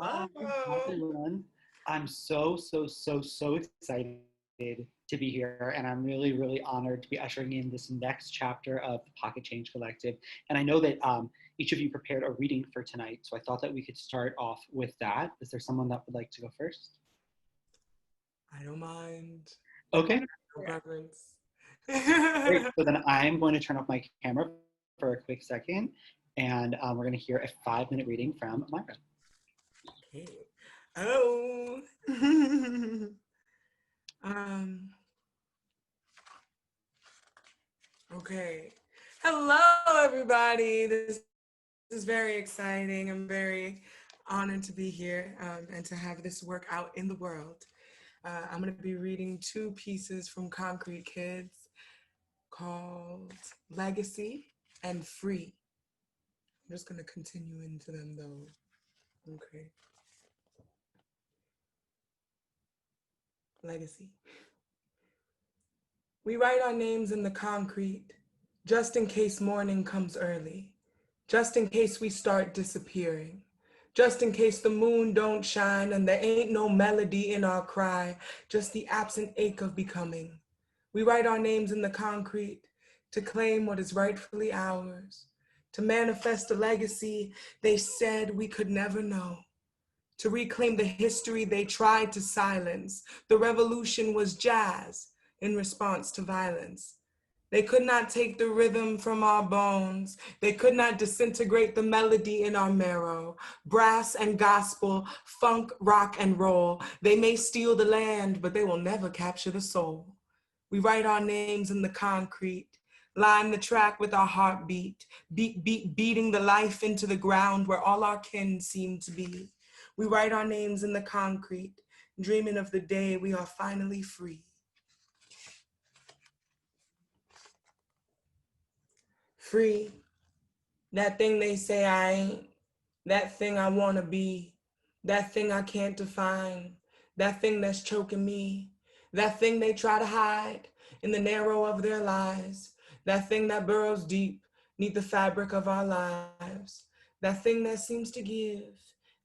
Hi, everyone. I'm so excited to be here, and I'm really honored to be ushering in this next chapter of the Pocket Change Collective. And I know that each of you prepared a reading for tonight, so I thought that we could start off with that. Is there someone that would like to go first? I don't mind. Okay. No preference. Great. So then I'm going to turn off my camera for a quick second, and we're going to hear a 5-minute reading from Amyra. Okay. Oh. Okay. Hello, everybody. This is very exciting. I'm very honored to be here and to have this work out in the world. I'm going to be reading 2 pieces from Concrete Kids called Legacy and Free. I'm just going to continue into them though. Okay. Legacy. We write our names in the concrete, just in case morning comes early, just in case we start disappearing, just in case the moon don't shine and there ain't no melody in our cry, just the absent ache of becoming. We write our names in the concrete to claim what is rightfully ours, to manifest a legacy they said we could never know, to reclaim the history they tried to silence. The revolution was jazz in response to violence. They could not take the rhythm from our bones. They could not disintegrate the melody in our marrow. Brass and gospel, funk, rock, and roll. They may steal the land, but they will never capture the soul. We write our names in the concrete, line the track with our heartbeat, beating the life into the ground where all our kin seem to be. We write our names in the concrete, dreaming of the day we are finally free. Free, that thing they say I ain't, that thing I wanna be, that thing I can't define, that thing that's choking me, that thing they try to hide in the narrow of their lies, that thing that burrows deep neath the fabric of our lives, that thing that seems to give,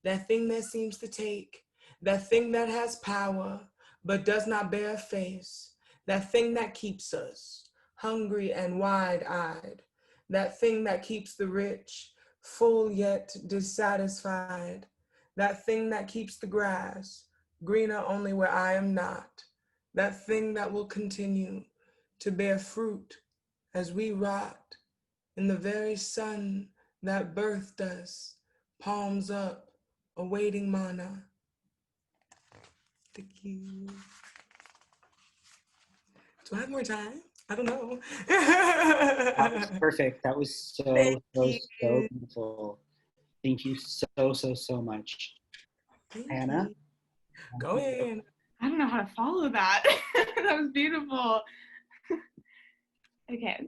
that thing that seems to take, that thing that has power but does not bear a face, that thing that keeps us hungry and wide-eyed, that thing that keeps the rich full yet dissatisfied, that thing that keeps the grass greener only where I am not, that thing that will continue to bear fruit as we rot in the very sun that birthed us, palms up, awaiting mana. Thank you. Do I have more time? I don't know. That was perfect. That was so beautiful. Thank you so much. Thank Hanna? you. Go ahead. I don't know how to follow that. That was beautiful. Okay.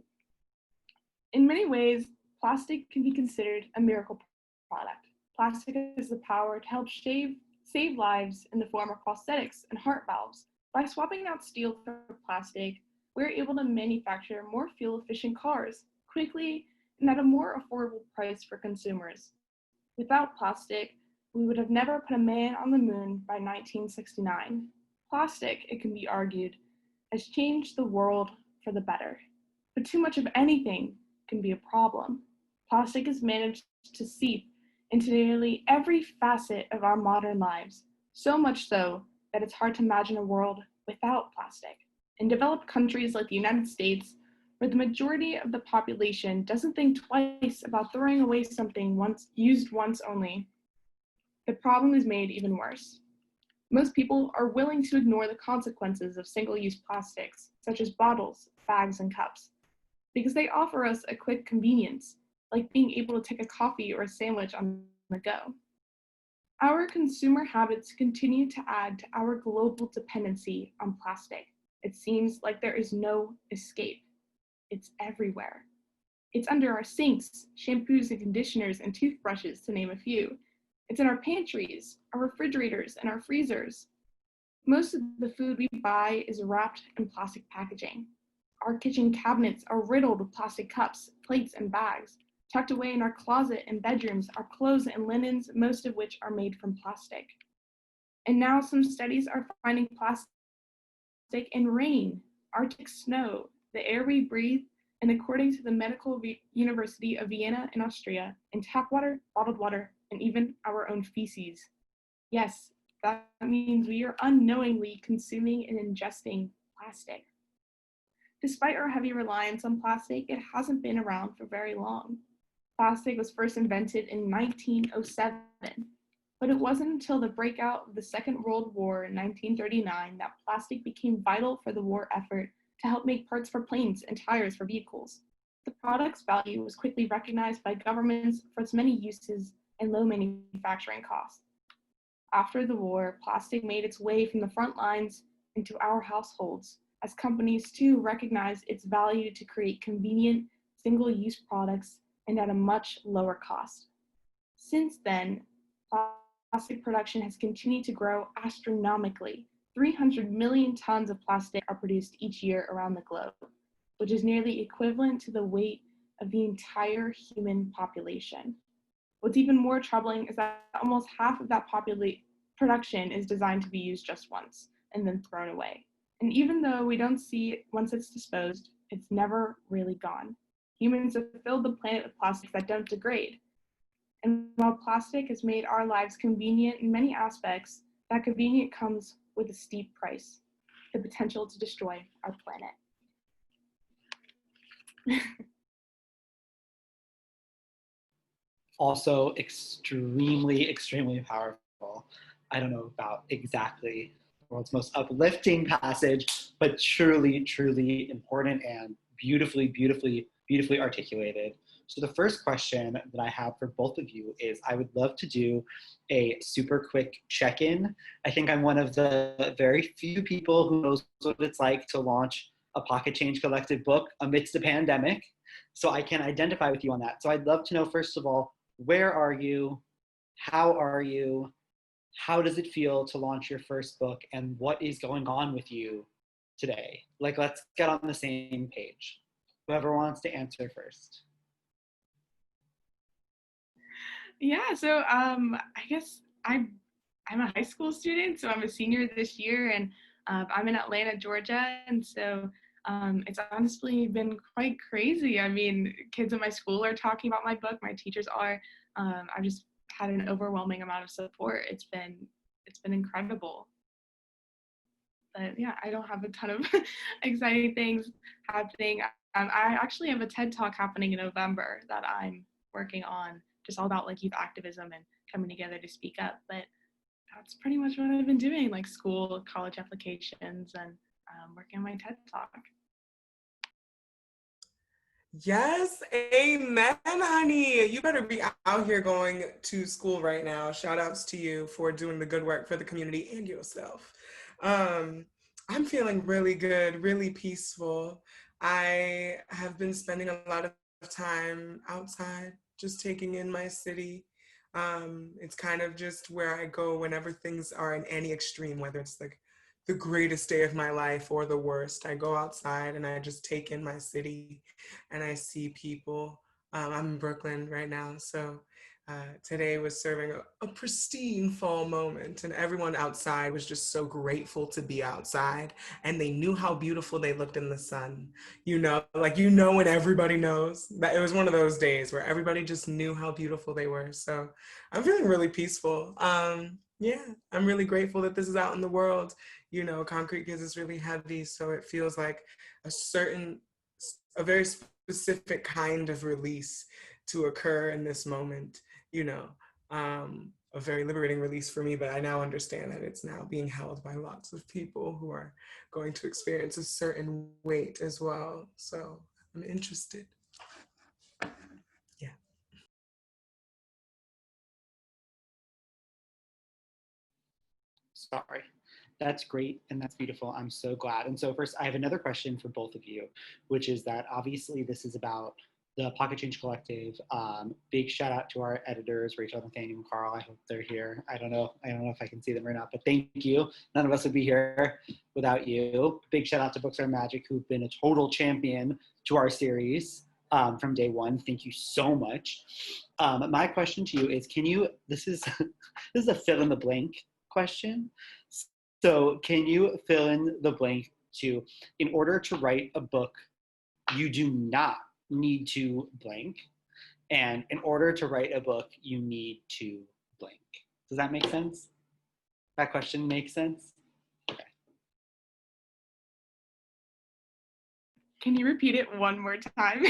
In many ways, plastic can be considered a miracle product. Plastic has the power to help save lives in the form of prosthetics and heart valves. By swapping out steel for plastic, we're able to manufacture more fuel-efficient cars quickly and at a more affordable price for consumers. Without plastic, we would have never put a man on the moon by 1969. Plastic, it can be argued, has changed the world for the better. But too much of anything can be a problem. Plastic has managed to seep into nearly every facet of our modern lives, so much so that it's hard to imagine a world without plastic. In developed countries like the United States, where the majority of the population doesn't think twice about throwing away something used once only, the problem is made even worse. Most people are willing to ignore the consequences of single-use plastics, such as bottles, bags, and cups, because they offer us a quick convenience, like being able to take a coffee or a sandwich on the go. Our consumer habits continue to add to our global dependency on plastic. It seems like there is no escape. It's everywhere. It's under our sinks, shampoos and conditioners, and toothbrushes, to name a few. It's in our pantries, our refrigerators, and our freezers. Most of the food we buy is wrapped in plastic packaging. Our kitchen cabinets are riddled with plastic cups, plates, and bags. tucked away in our closet and bedrooms, our clothes and linens, most of which are made from plastic. And now some studies are finding plastic in rain, Arctic snow, the air we breathe, and according to the Medical University of Vienna in Austria, in tap water, bottled water, and even our own feces. Yes, that means we are unknowingly consuming and ingesting plastic. Despite our heavy reliance on plastic, it hasn't been around for very long. Plastic was first invented in 1907, but it wasn't until the breakout of the Second World War in 1939 that plastic became vital for the war effort to help make parts for planes and tires for vehicles. The product's value was quickly recognized by governments for its many uses and low manufacturing costs. After the war, plastic made its way from the front lines into our households, as companies too recognized its value to create convenient, single-use products and at a much lower cost. Since then, plastic production has continued to grow astronomically. 300 million tons of plastic are produced each year around the globe, which is nearly equivalent to the weight of the entire human population. What's even more troubling is that almost half of that production is designed to be used just once and then thrown away. And even though we don't see it once it's disposed, it's never really gone. Humans have filled the planet with plastics that don't degrade. And while plastic has made our lives convenient in many aspects, that convenience comes with a steep price, the potential to destroy our planet. Also extremely, extremely powerful. I don't know about exactly the world's most uplifting passage, but truly, truly important and beautifully, beautifully, beautifully articulated. So the first question that I have for both of you is I would love to do a super quick check-in. I think I'm one of the very few people who knows what it's like to launch a Pocket Change Collective book amidst a pandemic. So I can identify with you on that. So I'd love to know, first of all, where are you? How are you? How does it feel to launch your first book? And what is going on with you today? Like, let's get on the same page. Whoever wants to answer first. Yeah, so I guess I'm a high school student, so I'm a senior this year, and I'm in Atlanta, Georgia, and so it's honestly been quite crazy. I mean, kids in my school are talking about my book, my teachers are. I've just had an overwhelming amount of support. It's been incredible. But yeah, I don't have a ton of exciting things happening. I actually have a TED Talk happening in November that I'm working on, just all about like youth activism and coming together to speak up. But that's pretty much what I've been doing, like school, college applications, and working on my TED Talk. Yes, amen, honey. You better be out here going to school right now. Shout outs to you for doing the good work for the community and yourself. I'm feeling really good, really peaceful. I have been spending a lot of time outside, just taking in my city. It's kind of just where I go whenever things are in any extreme, whether it's like the greatest day of my life or the worst. I go outside and I just take in my city and I see people. I'm in Brooklyn right now, so today was serving a pristine fall moment, and everyone outside was just so grateful to be outside, and they knew how beautiful they looked in the sun. When everybody knows that it was one of those days where everybody just knew how beautiful they were. So I'm feeling really peaceful. Yeah, I'm really grateful that this is out in the world. Concrete Kids is really heavy, so it feels like a very specific kind of release to occur in this moment, a very liberating release for me, but I now understand that it's now being held by lots of people who are going to experience a certain weight as well. So I'm interested. Yeah. Sorry. That's great and that's beautiful. I'm so glad. And so first, I have another question for both of you, which is that obviously this is about the Pocket Change Collective. Big shout out to our editors, Rachel, Nathaniel, and Carl. I hope they're here. I don't know if I can see them or not, but thank you. None of us would be here without you. Big shout out to Books Are Magic, who've been a total champion to our series. from day one. Thank you so much. My question to you is, this is a fill in the blank question. So can you fill in the blank to, in order to write a book, you do not need to blank. And in order to write a book, you need to blank. Does that make sense? That question makes sense? Okay. Can you repeat it one more time?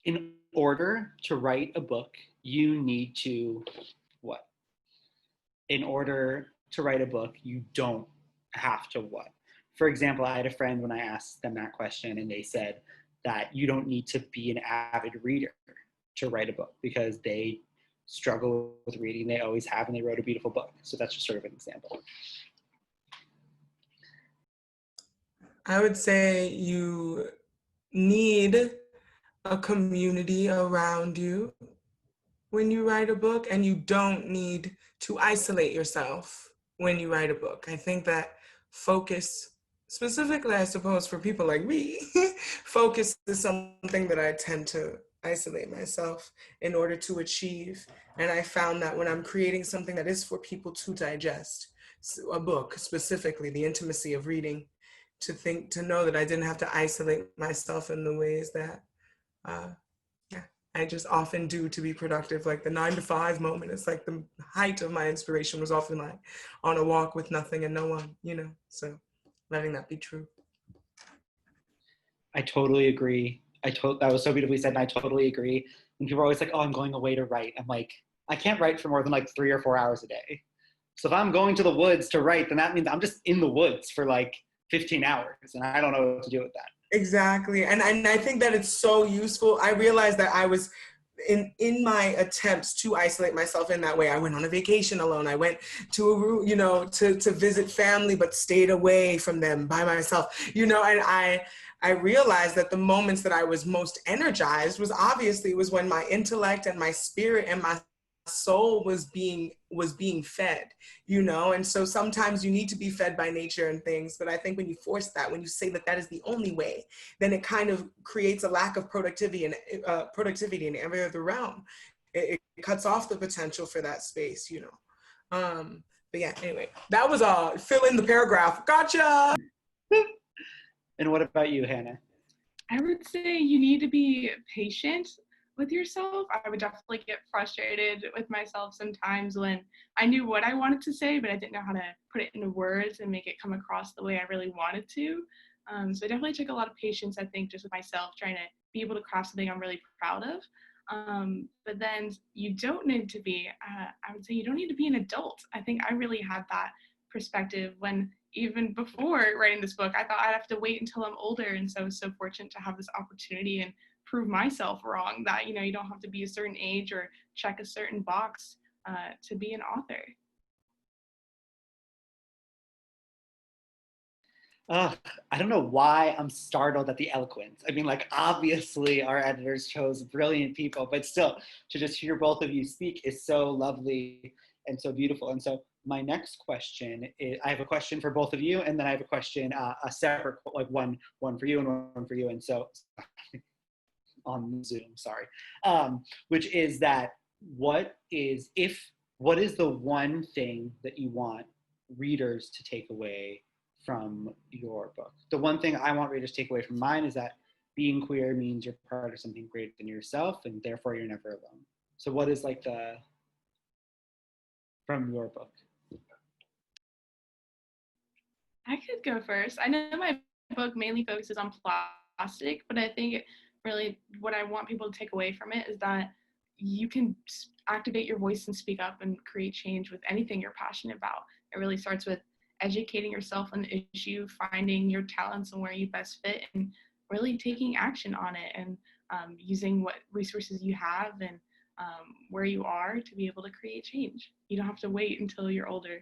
In order to write a book, you need to what? In order to write a book, you don't have to what? For example, I had a friend when I asked them that question, and they said that you don't need to be an avid reader to write a book because they struggle with reading. They always have, and they wrote a beautiful book. So that's just sort of an example. I would say you need a community around you when you write a book, and you don't need to isolate yourself when you write a book. I think that focus, specifically, I suppose, for people like me, focus is something that I tend to isolate myself in order to achieve. And I found that when I'm creating something that is for people to digest, a book specifically, the intimacy of reading, to know that I didn't have to isolate myself in the ways that I just often do to be productive. Like the 9 to 5 moment, it's like the height of my inspiration was often like on a walk with nothing and no one, so letting that be true. I totally agree. That was so beautifully said, and I totally agree. And people are always like, oh, I'm going away to write. I'm like, I can't write for more than like 3 or 4 hours a day. So if I'm going to the woods to write, then that means I'm just in the woods for like 15 hours, and I don't know what to do with that. Exactly. And I think that it's so useful. I realized that I was in my attempts to isolate myself in that way. I went on a vacation alone. I went to to visit family, but stayed away from them by myself, and I realized that the moments that I was most energized was when my intellect and my spirit and my soul was being fed, and so sometimes you need to be fed by nature and things, but I think when you force that, when you say that is the only way, then it kind of creates a lack of productivity in every other realm. It cuts off the potential for that space, but yeah, anyway, that was fill in the paragraph. Gotcha. And what about you, Hannah? I would say you need to be patient with yourself. I would definitely get frustrated with myself sometimes when I knew what I wanted to say, but I didn't know how to put it into words and make it come across the way I really wanted to. So I definitely took a lot of patience, I think, just with myself, trying to be able to craft something I'm really proud of. But then you don't need to be, I would say you don't need to be an adult. I think I really had that perspective when even before writing this book, I thought I'd have to wait until I'm older. And so I was so fortunate to have this opportunity and prove myself wrong that, you don't have to be a certain age or check a certain box to be an author. I don't know why I'm startled at the eloquence. I mean, like, obviously our editors chose brilliant people, but still, to just hear both of you speak is so lovely and so beautiful. And so my next question is, I have a question for both of you, and then I have a question, a separate, like one for you and one for you. And so on Zoom, sorry, which is that what is the one thing that you want readers to take away from your book? The one thing I want readers to take away from mine is that being queer means you're part of something greater than yourself, and therefore you're never alone. So what is like from your book? I could go first. I know my book mainly focuses on plastic, but I think really what I want people to take away from it is that you can activate your voice and speak up and create change with anything you're passionate about. It really starts with educating yourself on the issue, finding your talents and where you best fit, and really taking action on it, and using what resources you have and where you are to be able to create change. You don't have to wait until you're older.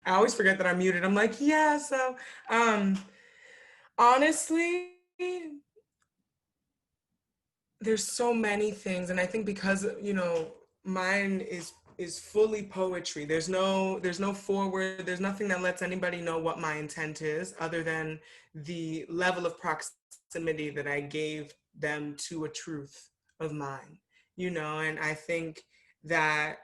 I always forget that I'm muted. I'm like, yeah, so honestly, there's so many things. And I think because, mine is is fully poetry. There's no forward, there's nothing that lets anybody know what my intent is other than the level of proximity that I gave them to a truth of mine, you know. And I think that,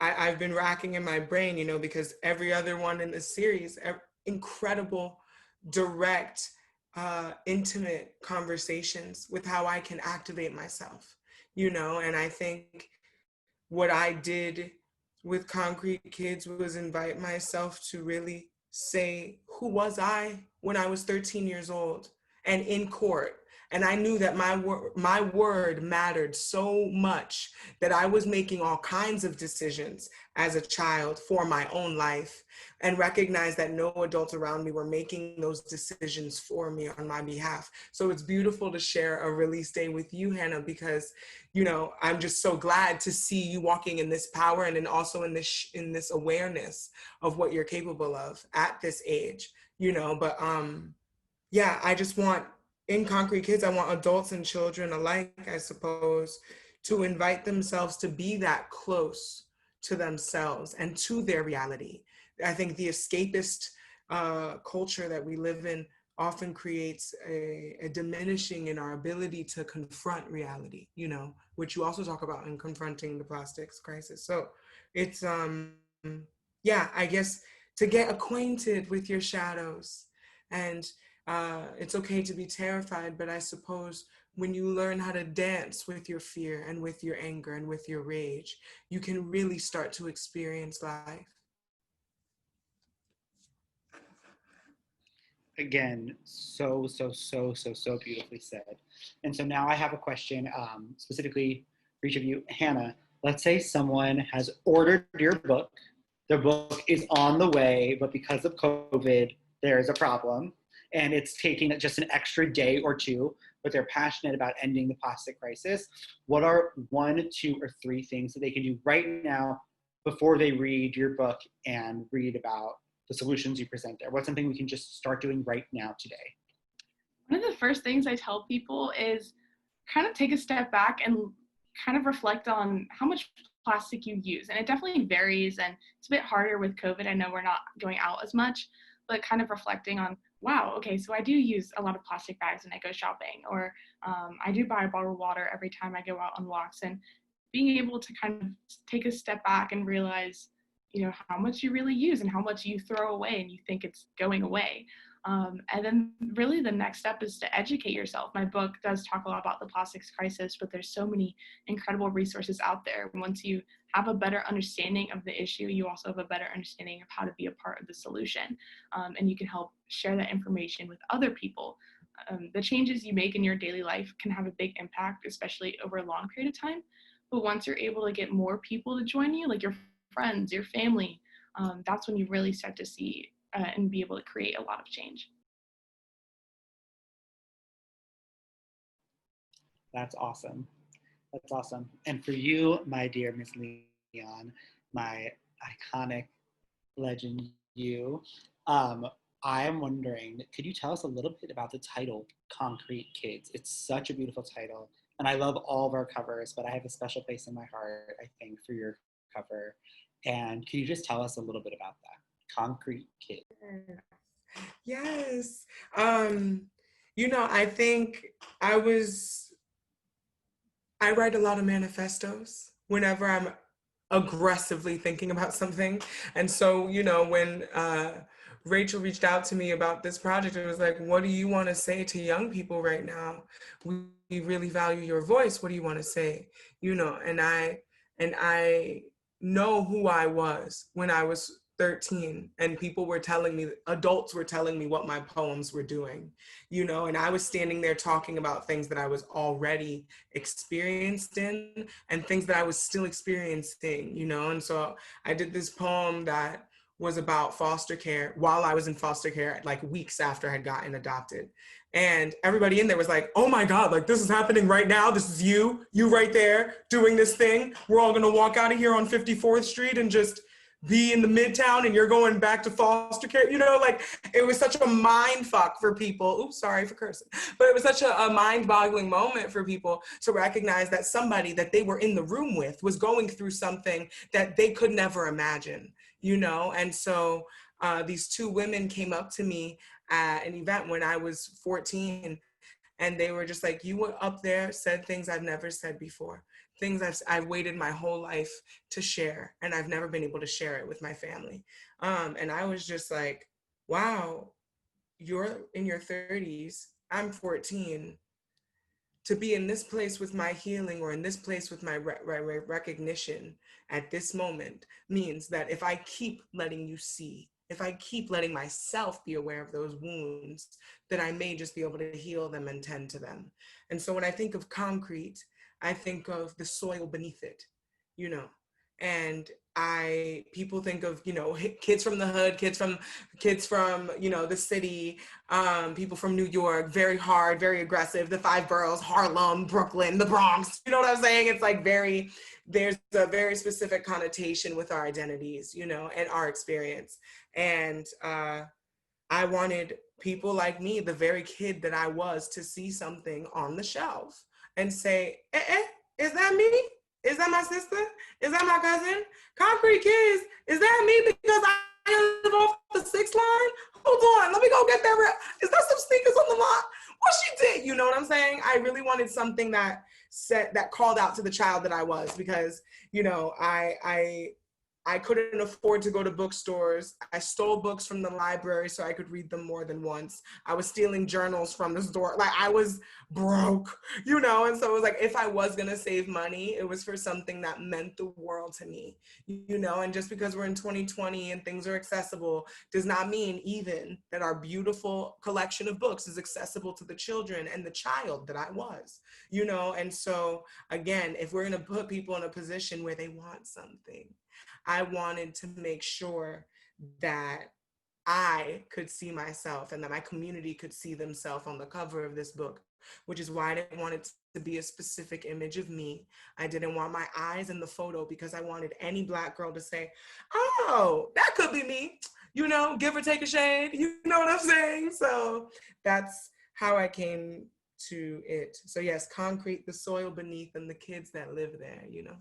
I've been racking in my brain, because every other one in the series, incredible, direct, intimate conversations with how I can activate myself, and I think what I did with Concrete Kids was invite myself to really say, who was I when I was 13 years old and in court? And I knew that my word mattered so much that I was making all kinds of decisions as a child for my own life, and recognized that no adults around me were making those decisions for me on my behalf. So it's beautiful to share a release day with you, Hanna, because, I'm just so glad to see you walking in this power, and then also in this awareness of what you're capable of at this age, but yeah, I just want, in Concrete Kids, I want adults and children alike, I suppose, to invite themselves to be that close to themselves and to their reality. I think the escapist culture that we live in often creates a diminishing in our ability to confront reality, which you also talk about in Confronting the Plastics Crisis. So it's, yeah, I guess to get acquainted with your shadows. And it's okay to be terrified, but I suppose when you learn how to dance with your fear and with your anger and with your rage, you can really start to experience life. Again, so beautifully said. And so now I have a question specifically for each of you. Hanna, let's say someone has ordered your book. Their book is on the way, but because of COVID, there is a problem. And it's taking just an extra day or two, but they're passionate about ending the plastic crisis. What are 1, 2, or 3 things that they can do right now before they read your book and read about the solutions you present there? What's something we can just start doing right now today? One of the first things I tell people is kind of take a step back and kind of reflect on how much plastic you use. And it definitely varies, and it's a bit harder with COVID. I know we're not going out as much, but kind of reflecting on, wow, okay, so I do use a lot of plastic bags when I go shopping, or I do buy a bottle of water every time I go out on walks. And being able to kind of take a step back and realize, how much you really use and how much you throw away and you think it's going away. And then really the next step is to educate yourself. My book does talk a lot about the plastics crisis, but there's so many incredible resources out there. Once you have a better understanding of the issue, you also have a better understanding of how to be a part of the solution. And you can help share that information with other people. The changes you make in your daily life can have a big impact, especially over a long period of time. But once you're able to get more people to join you, like your friends, your family, that's when you really start to see and be able to create a lot of change. That's awesome. That's awesome. And for you, my dear Miss León, my iconic legend, you, I am wondering, could you tell us a little bit about the title, Concrete Kids? It's such a beautiful title. And I love all of our covers, but I have a special place in my heart, I think, for your cover. And can you just tell us a little bit about that? Concrete Kids. Yes. I think I write a lot of manifestos whenever I'm aggressively thinking about something. And so, when Rachel reached out to me about this project, it was like, what do you want to say to young people right now? We really value your voice. What do you want to say? And I know who I was when I was 13, and adults were telling me what my poems were doing, and I was standing there talking about things that I was already experienced in and things that I was still experiencing, and so I did this poem that was about foster care while I was in foster care, like weeks after I had gotten adopted. And everybody in there was like, oh my God, like this is happening right now. This is you right there doing this thing. We're all gonna walk out of here on 54th Street and just be in the Midtown and you're going back to foster care, you know, like it was such a mind fuck for people. Oops, sorry for cursing. But it was such a mind boggling moment for people to recognize that somebody that they were in the room with was going through something that they could never imagine, you know? And so these two women came up to me at an event when I was 14, and they were just like, you were up there, said things I've never said before, things I've waited my whole life to share, and I've never been able to share it with my family. And I was just like, wow, you're in your 30s, I'm 14. To be in this place with my healing or in this place with my recognition at this moment means that if I keep letting you see, if I keep letting myself be aware of those wounds, then I may just be able to heal them and tend to them. And so when I think of concrete, I think of the soil beneath it, you know, and people think of, you know, kids from the hood, kids from, you know, the city, people from New York, very hard, very aggressive, the 5 boroughs, Harlem, Brooklyn, the Bronx, you know what I'm saying? It's like there's a very specific connotation with our identities, you know, and our experience. And I wanted people like me, the very kid that I was, to see something on the shelf and say, is that me? Is that my sister? Is that my cousin? Concrete Kids, is that me because I live off the 6th line? Hold on, let me go get that. Is that some sneakers on the lot? What she did, you know what I'm saying? I really wanted something that called out to the child that I was, because, you know, I couldn't afford to go to bookstores. I stole books from the library so I could read them more than once. I was stealing journals from the store. Like, I was broke, you know? And so it was like, if I was gonna save money, it was for something that meant the world to me, you know? And just because we're in 2020 and things are accessible does not mean even that our beautiful collection of books is accessible to the children and the child that I was, you know? And so again, if we're gonna put people in a position where they want something, I wanted to make sure that I could see myself and that my community could see themselves on the cover of this book, which is why I didn't want it to be a specific image of me. I didn't want my eyes in the photo because I wanted any Black girl to say, oh, that could be me, you know, give or take a shade, you know what I'm saying? So that's how I came to it. So yes, concrete, the soil beneath, and the kids that live there, you know.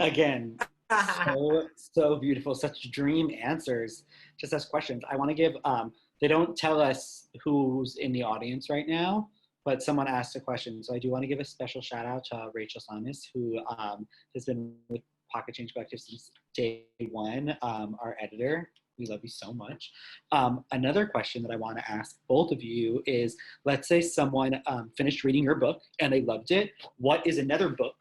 Again, so beautiful, such dream answers, just as questions. I want to give, they don't tell us who's in the audience right now, but someone asked a question. So I do want to give a special shout out to Rachel Samis, who has been with Pocket Change Collective since day one, our editor. We love you so much. Another question that I want to ask both of you is, let's say someone finished reading your book and they loved it. What is another book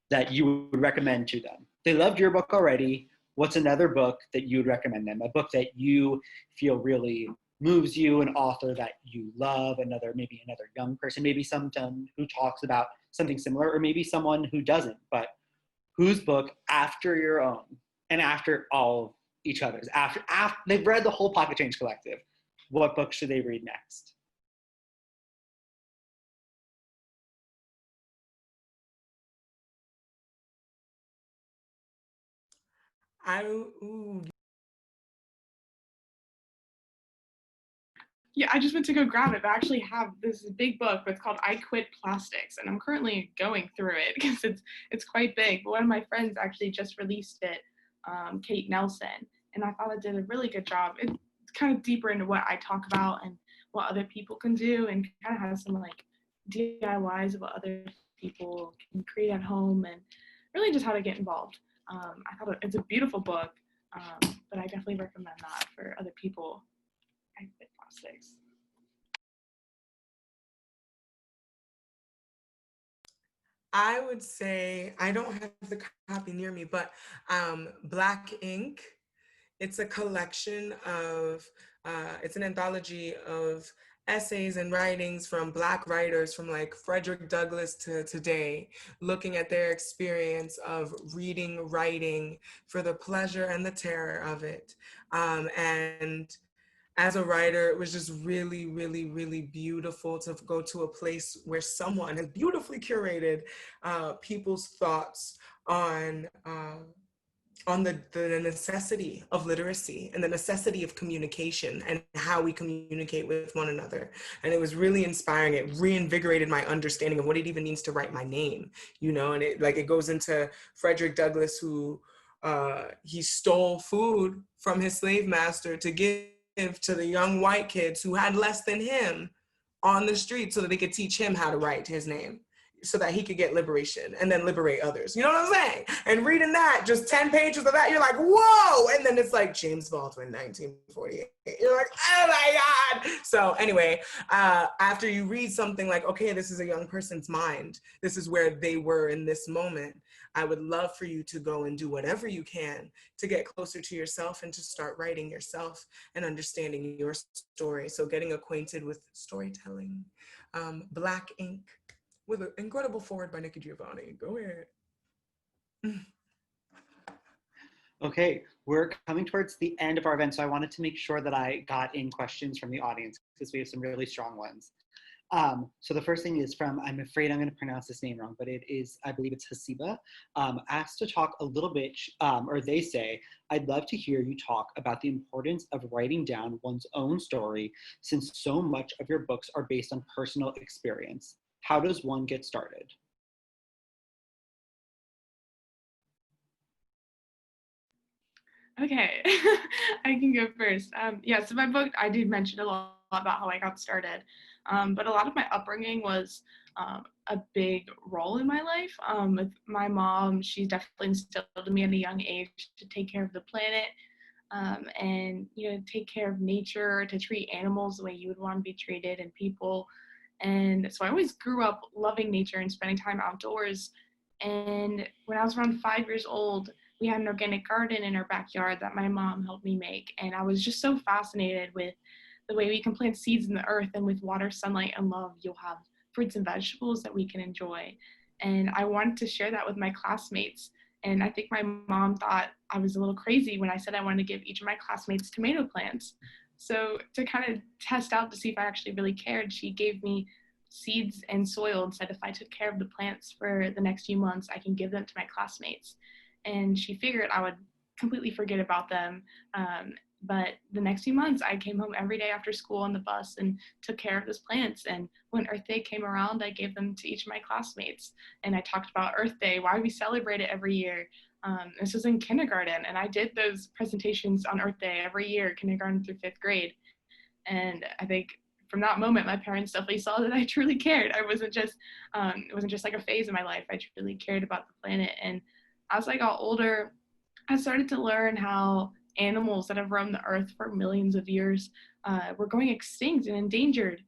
that you would recommend to them? They loved your book already. What's another book that you would recommend them? A book that you feel really moves you, an author that you love, maybe another young person, maybe someone who talks about something similar, or maybe someone who doesn't, but whose book, after your own and after all of each other's, after they've read the whole Pocket Change Collective, what book should they read next? Yeah, I just went to go grab it, but I actually have this big book, but it's called I Quit Plastics, and I'm currently going through it because it's quite big. But one of my friends actually just released it, Kate Nelson, and I thought it did a really good job. It's kind of deeper into what I talk about and what other people can do, and kind of has some like DIYs of what other people can create at home, and really just how to get involved. I thought it's a beautiful book, but I definitely recommend that for other people. I Quit Plastics. I would say, I don't have the copy near me, but Black Ink, it's a collection of, it's an anthology of essays and writings from Black writers from like Frederick Douglass to today, looking at their experience of reading, writing, for the pleasure and the terror of it. And as a writer, it was just really, really, really beautiful to go to a place where someone has beautifully curated people's thoughts on the necessity of literacy and the necessity of communication and how we communicate with one another. And it was really inspiring. It reinvigorated my understanding of what it even means to write my name, you know, and it goes into Frederick Douglass, who he stole food from his slave master to give to the young white kids who had less than him on the street so that they could teach him how to write his name, so that he could get liberation and then liberate others. You know what I'm saying? And reading that, just 10 pages of that, you're like, whoa! And then it's like James Baldwin, 1948. You're like, oh my God! So anyway, after you read something like, okay, this is a young person's mind, this is where they were in this moment, I would love for you to go and do whatever you can to get closer to yourself and to start writing yourself and understanding your story. So getting acquainted with storytelling, Black ink, with an incredible forward by Nikki Giovanni. Go ahead. Okay, we're coming towards the end of our event, so I wanted to make sure that I got in questions from the audience because we have some really strong ones. So the first thing is from, I'm afraid I'm going to pronounce this name wrong, but it is, I believe it's Hasiba, asked to talk a little bit, or they say, I'd love to hear you talk about the importance of writing down one's own story, since so much of your books are based on personal experience. How does one get started? Okay, I can go first. Yeah, so my book, I did mention a lot about how I got started, but a lot of my upbringing was a big role in my life. With my mom, she definitely instilled in me at a young age to take care of the planet, and take care of nature, to treat animals the way you would want to be treated, and people. And so I always grew up loving nature and spending time outdoors. And when I was around 5 years old, we had an organic garden in our backyard that my mom helped me make. And I was just so fascinated with the way we can plant seeds in the earth, and with water, sunlight, and love, you'll have fruits and vegetables that we can enjoy. And I wanted to share that with my classmates. And I think my mom thought I was a little crazy when I said I wanted to give each of my classmates tomato plants. So to kind of test out to see if I actually really cared, she gave me seeds and soil and said if I took care of the plants for the next few months, I can give them to my classmates. And she figured I would completely forget about them. But the next few months, I came home every day after school on the bus and took care of those plants. And when Earth Day came around, I gave them to each of my classmates. And I talked about Earth Day, why we celebrate it every year. This was in kindergarten, and I did those presentations on Earth Day every year, kindergarten through 5th grade. And I think from that moment, my parents definitely saw that I truly cared. It wasn't just like a phase in my life. I truly cared about the planet. And as I got older, I started to learn how animals that have roamed the earth for millions of years were going extinct and endangered,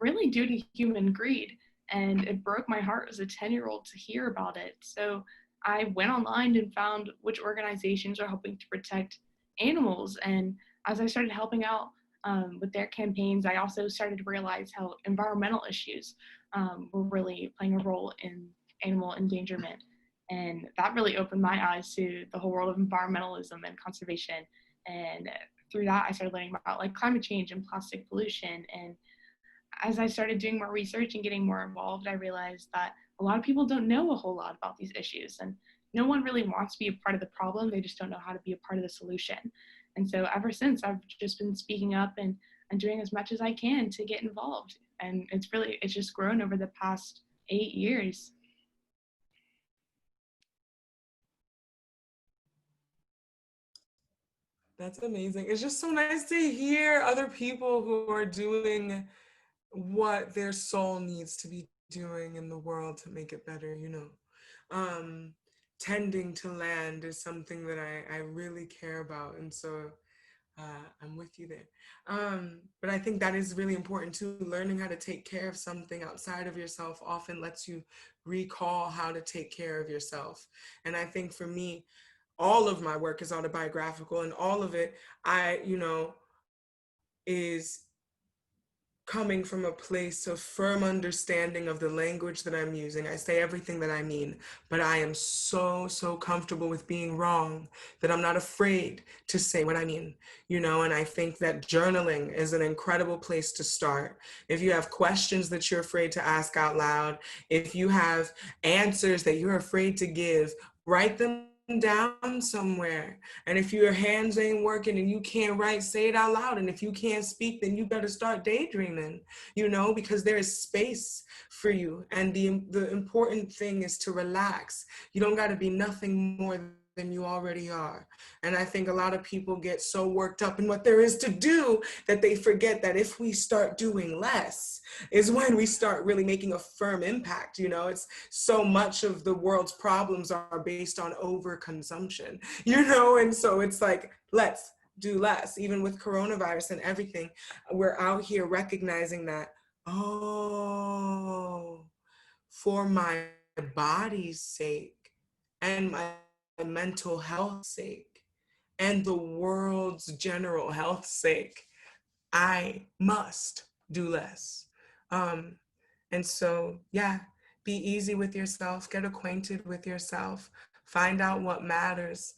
really due to human greed. And it broke my heart as a 10-year-old to hear about it. So I went online and found which organizations are helping to protect animals. And as I started helping out with their campaigns, I also started to realize how environmental issues were really playing a role in animal endangerment. And that really opened my eyes to the whole world of environmentalism and conservation. And through that, I started learning about like climate change and plastic pollution. And as I started doing more research and getting more involved, I realized that a lot of people don't know a whole lot about these issues. And no one really wants to be a part of the problem. They just don't know how to be a part of the solution. And so ever since, I've just been speaking up and doing as much as I can to get involved. And it's just grown over the past 8 years. That's amazing. It's just so nice to hear other people who are doing what their soul needs to be doing in the world to make it better, you know. Tending to land is something that I really care about. And so I'm with you there. But I think that is really important too. Learning how to take care of something outside of yourself often lets you recall how to take care of yourself. And I think for me, all of my work is autobiographical, and all of it, is coming from a place of firm understanding of the language that I'm using. I say everything that I mean, but I am so, so comfortable with being wrong that I'm not afraid to say what I mean, you know, and I think that journaling is an incredible place to start. If you have questions that you're afraid to ask out loud, if you have answers that you're afraid to give, write them down somewhere. And if your hands ain't working and you can't write, say it out loud. And if you can't speak, then you better start daydreaming, you know, because there is space for you. And the important thing is to relax. You don't got to be nothing more than you already are. And I think a lot of people get so worked up in what there is to do that they forget that if we start doing less is when we start really making a firm impact. You know, it's so much of the world's problems are based on overconsumption, you know, and so it's like, let's do less. Even with coronavirus and everything, we're out here recognizing that, oh, for my body's sake and my mental health sake and the world's general health sake, I must do less. And so, yeah, be easy with yourself, get acquainted with yourself, find out what matters,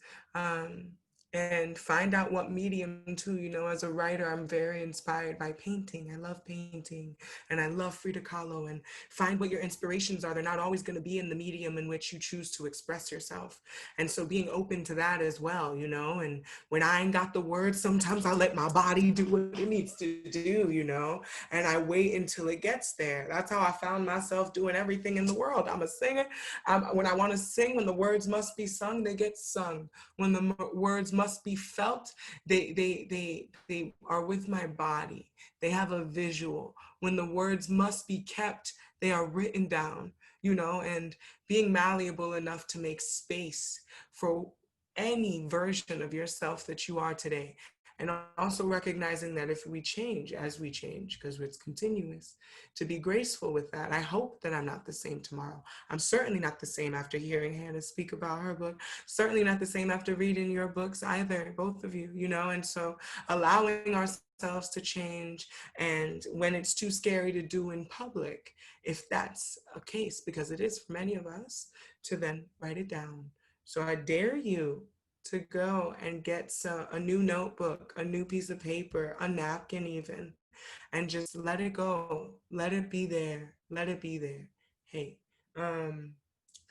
and find out what medium too. You know, as a writer, I'm very inspired by painting. I love painting and I love Frida Kahlo, and find what your inspirations are. They're not always going to be in the medium in which you choose to express yourself. And so being open to that as well, you know, and when I ain't got the words, sometimes I let my body do what it needs to do, you know, and I wait until it gets there. That's how I found myself doing everything in the world. I'm a singer. When I want to sing, when the words must be sung, they get sung. When the words must be felt, they are with my body. They have a visual. When the words must be kept, they are written down, you know, and being malleable enough to make space for any version of yourself that you are today. And also recognizing that if we change as we change, because it's continuous, to be graceful with that. I hope that I'm not the same tomorrow. I'm certainly not the same after hearing Hanna speak about her book. Certainly not the same after reading your books either, both of you, you know, and so allowing ourselves to change, and when it's too scary to do in public, if that's a case, because it is for many of us, to then write it down. So I dare you to go and get a new notebook, a new piece of paper, a napkin even, and just let it go. Let it be there. Let it be there. Hey, but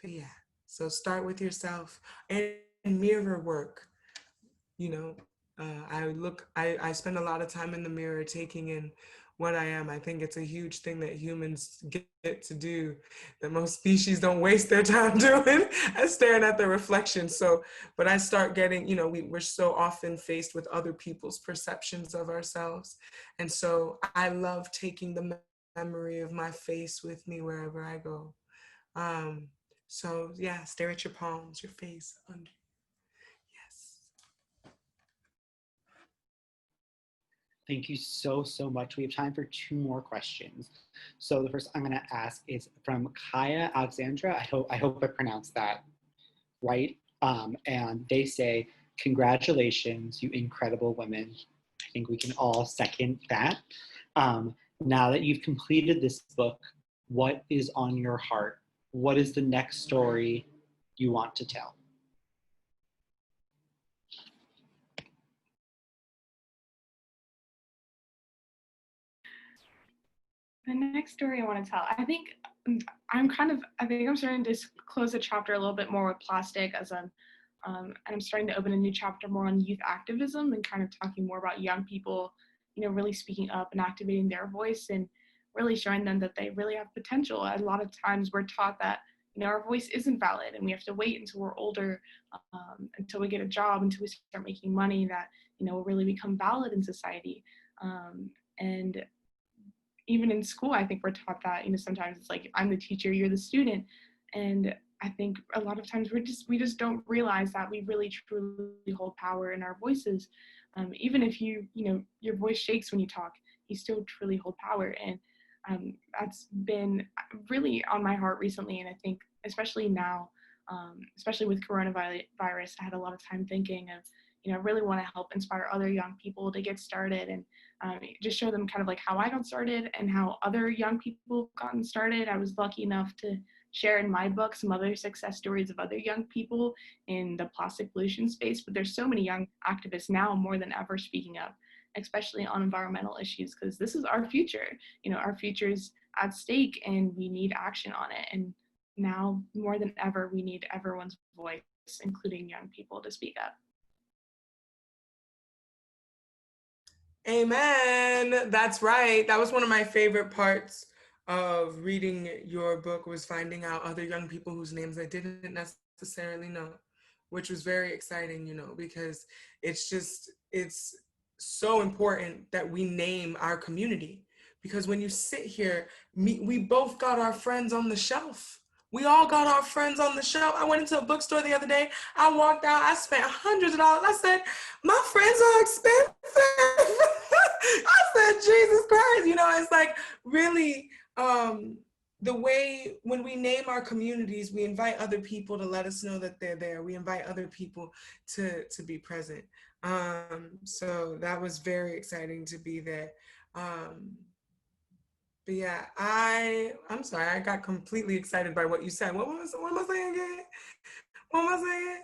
yeah. So start with yourself and mirror work. You know, I spend a lot of time in the mirror taking in what I am. I think it's a huge thing that humans get to do that most species don't waste their time doing, staring at their reflection. So, but I start getting, you know, we're so often faced with other people's perceptions of ourselves. And so I love taking the memory of my face with me wherever I go. So yeah, stare at your palms, your face, under. Yes. Thank you so, so much. We have time for 2 more questions. So the first I'm going to ask is from Kaya Alexandra. I hope I pronounced that right. And they say, congratulations, you incredible women. I think we can all second that. Now that you've completed this book, what is on your heart? What is the next story you want to tell? The next story I want to tell, I think I'm starting to close the chapter a little bit more with plastic as and I'm starting to open a new chapter more on youth activism and kind of talking more about young people, you know, really speaking up and activating their voice and really showing them that they really have potential. A lot of times we're taught that, you know, our voice isn't valid and we have to wait until we're older, until we get a job, until we start making money, that, you know, we'll really become valid in society. And even in school, I think we're taught that, you know, sometimes it's like, I'm the teacher, you're the student. And I think a lot of times we just don't realize that we really truly hold power in our voices. Even if you know, your voice shakes when you talk, you still truly hold power. And that's been really on my heart recently. And I think especially now, especially with coronavirus, I had a lot of time thinking of, really want to help inspire other young people to get started, and just show them kind of like how I got started and how other young people gotten started. I was lucky enough to share in my book some other success stories of other young people in the plastic pollution space, but there's so many young activists now more than ever speaking up, especially on environmental issues, because this is our future. Our future is at stake and we need action on it. And now more than ever, we need everyone's voice, including young people, to speak up. Amen. That's right. That was one of my favorite parts of reading your book, was finding out other young people whose names I didn't necessarily know, which was very exciting, because it's so important that we name our community. Because when you sit here, we both got our friends on the shelf. We all got our friends on the shelf. I went into a bookstore the other day. I walked out. I spent hundreds of dollars. I said, my friends are expensive. I said, Jesus Christ. It's like really the way when we name our communities, we invite other people to let us know that they're there. We invite other people to be present. So that was very exciting to be there. But yeah, I'm sorry, I got completely excited by what you said. What am I saying again? What am I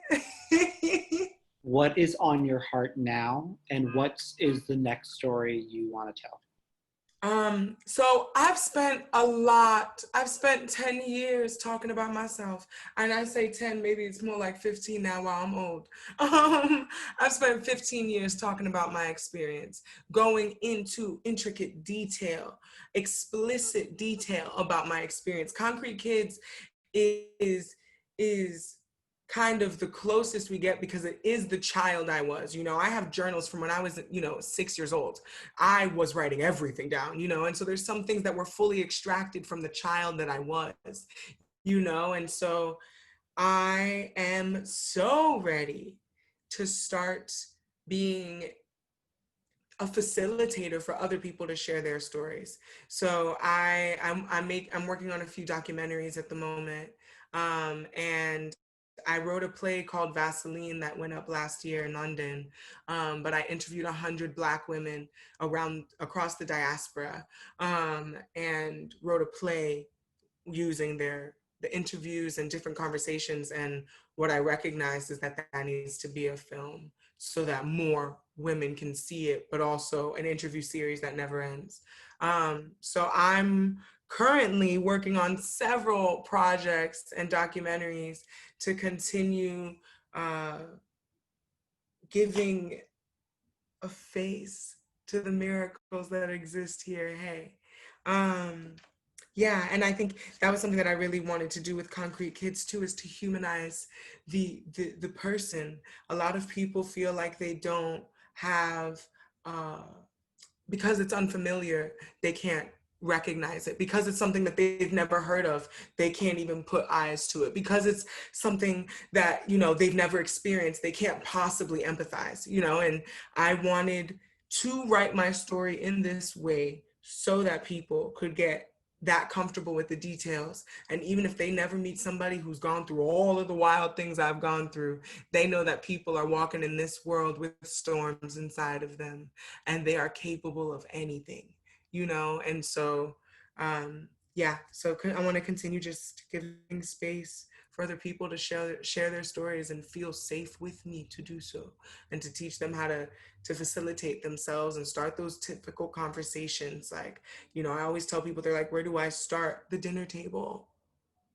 saying? What is on your heart now, and what is the next story you want to tell? So I've spent 10 years talking about myself. And I say 10, maybe it's more like 15 now while I'm old. I've spent 15 years talking about my experience, going into intricate detail, explicit detail about my experience. Concrete Kids is kind of the closest we get, because it is the child I was. I have journals from when I was 6 years old. I was writing everything down, and so there's some things that were fully extracted from the child that I was, and so I am so ready to start being a facilitator for other people to share their stories. So I'm working on a few documentaries at the moment, and I wrote a play called Vaseline that went up last year in London, but I interviewed 100 Black women across the diaspora, and wrote a play using the interviews and different conversations. And what I recognized is that needs to be a film so that more women can see it, but also an interview series that never ends. So I'm currently working on several projects and documentaries to continue giving a face to the miracles that exist here. Hey. Yeah, and I think that was something that I really wanted to do with Concrete Kids too, is to humanize the person. A lot of people feel like they don't have, because it's unfamiliar, they can't recognize it. Because it's something that they've never heard of, they can't even put eyes to it. Because it's something that, they've never experienced, they can't possibly empathize, and I wanted to write my story in this way so that people could get that comfortable with the details. And even if they never meet somebody who's gone through all of the wild things I've gone through, they know that people are walking in this world with storms inside of them, and they are capable of anything, and so yeah, so I want to continue just giving space for other people to share their stories and feel safe with me to do so, and to teach them how to facilitate themselves and start those typical conversations. Like, I always tell people, they're like, where do I start? The dinner table,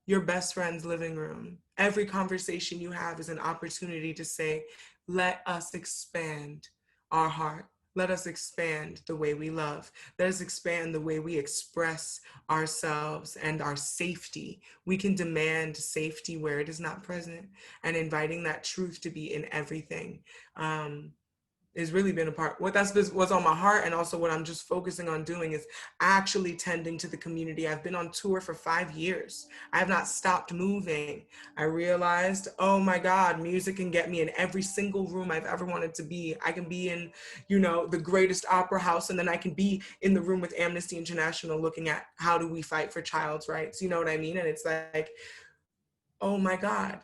your best friend's living room. Every conversation you have is an opportunity to say, let us expand our heart. Let us expand the way we love. Let us expand the way we express ourselves and our safety. We can demand safety where it is not present, and inviting that truth to be in everything has really been a part. What's on my heart, and also what I'm just focusing on doing, is actually tending to the community. I've been on tour for 5 years. I have not stopped moving. I realized, oh my God, music can get me in every single room I've ever wanted to be. I can be in, the greatest opera house, and then I can be in the room with Amnesty International looking at how do we fight for child's rights. You know what I mean? And it's like, oh my God,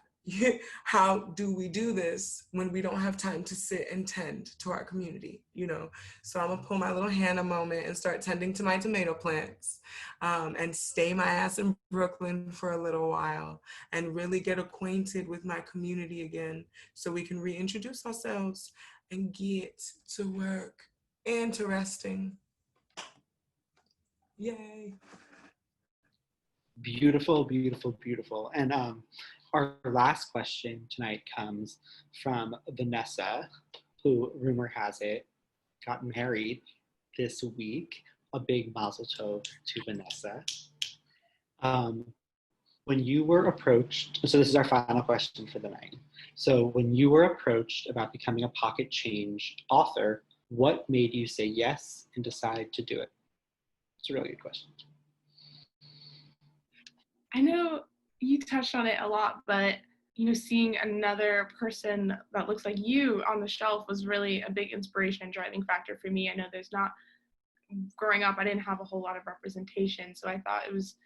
how do we do this when we don't have time to sit and tend to our community, you know? So I'm gonna pull my little Hanna moment and start tending to my tomato plants, and stay my ass in Brooklyn for a little while and really get acquainted with my community again so we can reintroduce ourselves and get to work and to resting. Yay. Beautiful, beautiful, beautiful. And our last question tonight comes from Vanessa, who, rumor has it, got married this week. A big mazel tov to Vanessa. When you were approached, so this is our final question for the night. So when you were approached about becoming a pocket change author, what made you say yes and decide to do it? It's a really good question. I know you touched on it a lot, but you know, seeing another person that looks like you on the shelf was really a big inspiration and driving factor for me. I know growing up, I didn't have a whole lot of representation, so I thought it was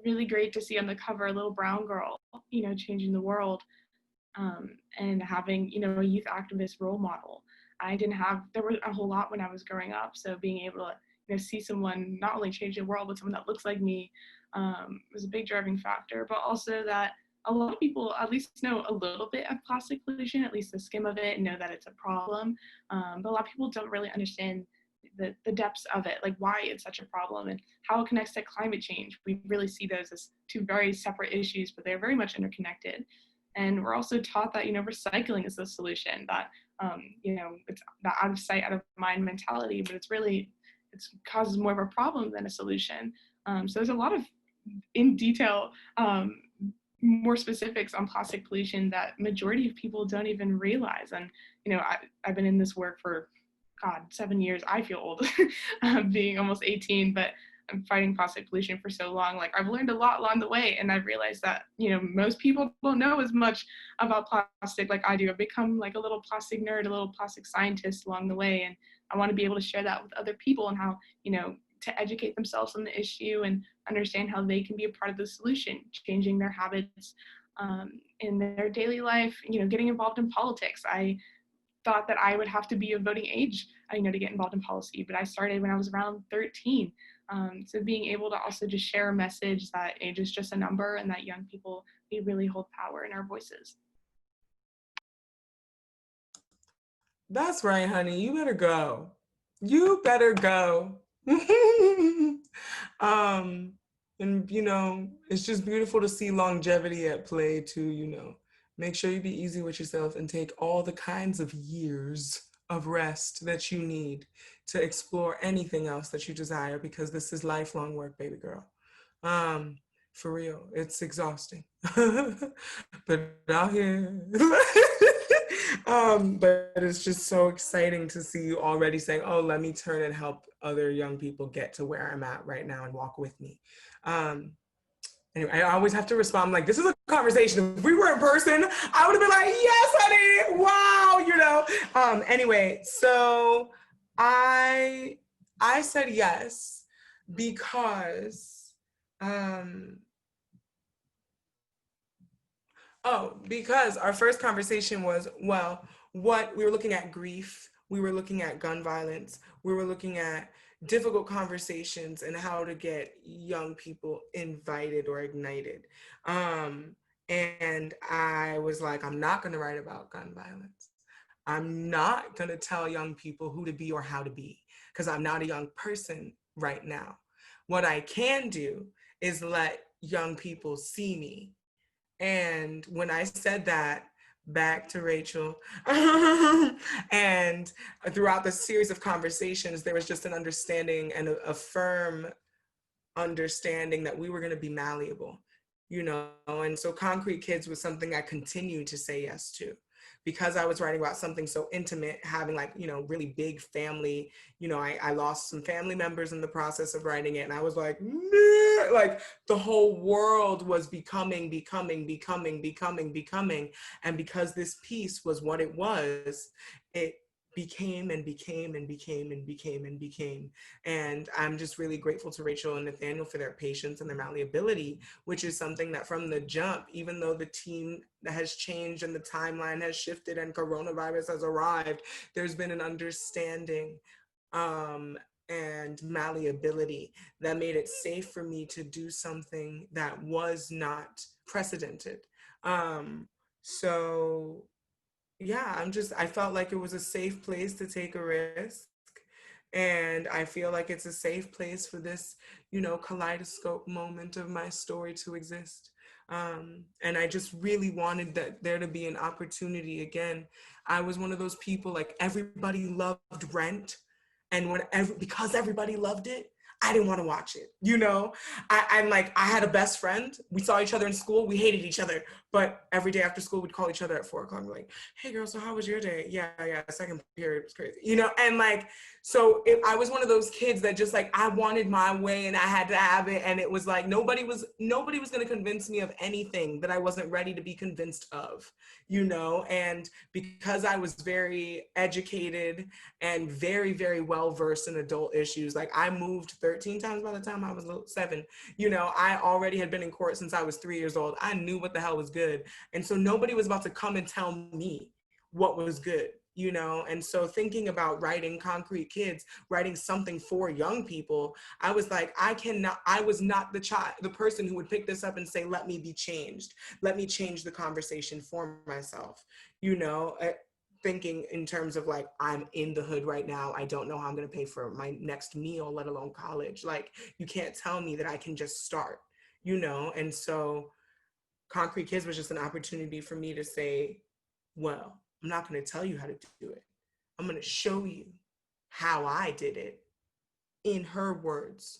really great to see on the cover a little brown girl, you know, changing the world, and having, you know, a youth activist role model. There were a whole lot when I was growing up, so being able to, you know, see someone not only change the world, but someone that looks like me, was a big driving factor, but also that a lot of people at least know a little bit of plastic pollution, at least the skim of it, and know that it's a problem. But a lot of people don't really understand the depths of it, like why it's such a problem and how it connects to climate change. We really see those as two very separate issues, but they're very much interconnected. And we're also taught that, you know, recycling is the solution, that, you know, it's the out of sight, out of mind mentality, but it causes more of a problem than a solution. So there's a lot of in detail, more specifics on plastic pollution that majority of people don't even realize. And, you know, I've been in this work for, 7 years. I feel old, being almost 18, but I'm fighting plastic pollution for so long. Like, I've learned a lot along the way, and I've realized that, you know, most people don't know as much about plastic like I do. I've become like a little plastic nerd, a little plastic scientist along the way, and I want to be able to share that with other people and how, you know, to educate themselves on the issue and understand how they can be a part of the solution, changing their habits in their daily life, you know, getting involved in politics. I thought that I would have to be of voting age, you know, to get involved in policy, but I started when I was around 13. So being able to also just share a message that age is just a number and that young people, they really hold power in our voices. That's right, honey. You better go. You better go. And you know, it's just beautiful to see longevity at play too, you know. Make sure you be easy with yourself and take all the kinds of years of rest that you need to explore anything else that you desire, because this is lifelong work, baby girl. For real, it's exhausting. But out here. But it's just so exciting to see you already saying, oh, let me turn and help other young people get to where I'm at right now and walk with me. Anyway, I always have to respond like, this is a conversation. If we were in person, I would have been like, yes, honey, wow, you know. Anyway, so I said yes because, because our first conversation was, well, what we were looking at grief, we were looking at gun violence, we were looking at difficult conversations and how to get young people invited or ignited. And I was like, I'm not gonna write about gun violence. I'm not gonna tell young people who to be or how to be, because I'm not a young person right now. What I can do is let young people see me. And when I said that, back to Rachel, and throughout the series of conversations, there was just an understanding and a firm understanding that we were going to be malleable, you know. And so Concrete Kids was something I continued to say yes to, because I was writing about something so intimate, having like, you know, really big family. You know, I lost some family members in the process of writing it. And I was like, nah! Like the whole world was becoming. And because this piece was what it became and became and became and became and became. And I'm just really grateful to Rachel and Nathaniel for their patience and their malleability, which is something that from the jump, even though the team has changed and the timeline has shifted and coronavirus has arrived, there's been an understanding and malleability that made it safe for me to do something that was not precedented. So yeah, I felt like it was a safe place to take a risk. And I feel like it's a safe place for this, kaleidoscope moment of my story to exist. And I just really wanted there to be an opportunity again. I was one of those people, like, everybody loved Rent. And because everybody loved it, I didn't want to watch it. I'm like, I had a best friend. We saw each other in school. We hated each other. But every day after school, we'd call each other at 4 o'clock. We're like, hey girl, so how was your day? Yeah, second period was crazy. And like, so I was one of those kids that just like, I wanted my way and I had to have it. And it was like, nobody was going to convince me of anything that I wasn't ready to be convinced of, and because I was very educated and very, very well versed in adult issues, like I moved 13 times by the time I was 7, I already had been in court since I was 3 years old. I knew what the hell was good. And so nobody was about to come and tell me what was good. And so thinking about writing Concrete Kids, writing something for young people, I was like, I was not the person who would pick this up and say, let me be changed. Let me change the conversation for myself, thinking in terms of like, I'm in the hood right now. I don't know how I'm going to pay for my next meal, let alone college. Like, you can't tell me that I can just start, And so Concrete Kids was just an opportunity for me to say, well, I'm not going to tell you how to do it. I'm going to show you how I did it in her words,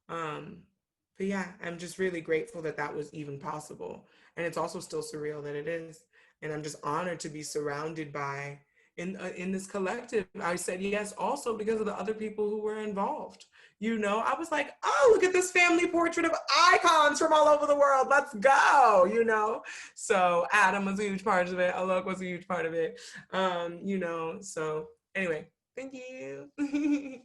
But yeah, I'm just really grateful that was even possible. And it's also still surreal that it is. And I'm just honored to be surrounded by, in this collective. I said yes also because of the other people who were involved. I was like, oh, look at this family portrait of icons from all over the world. Let's go, So Adam was a huge part of it. Alok was a huge part of it. So anyway, thank you.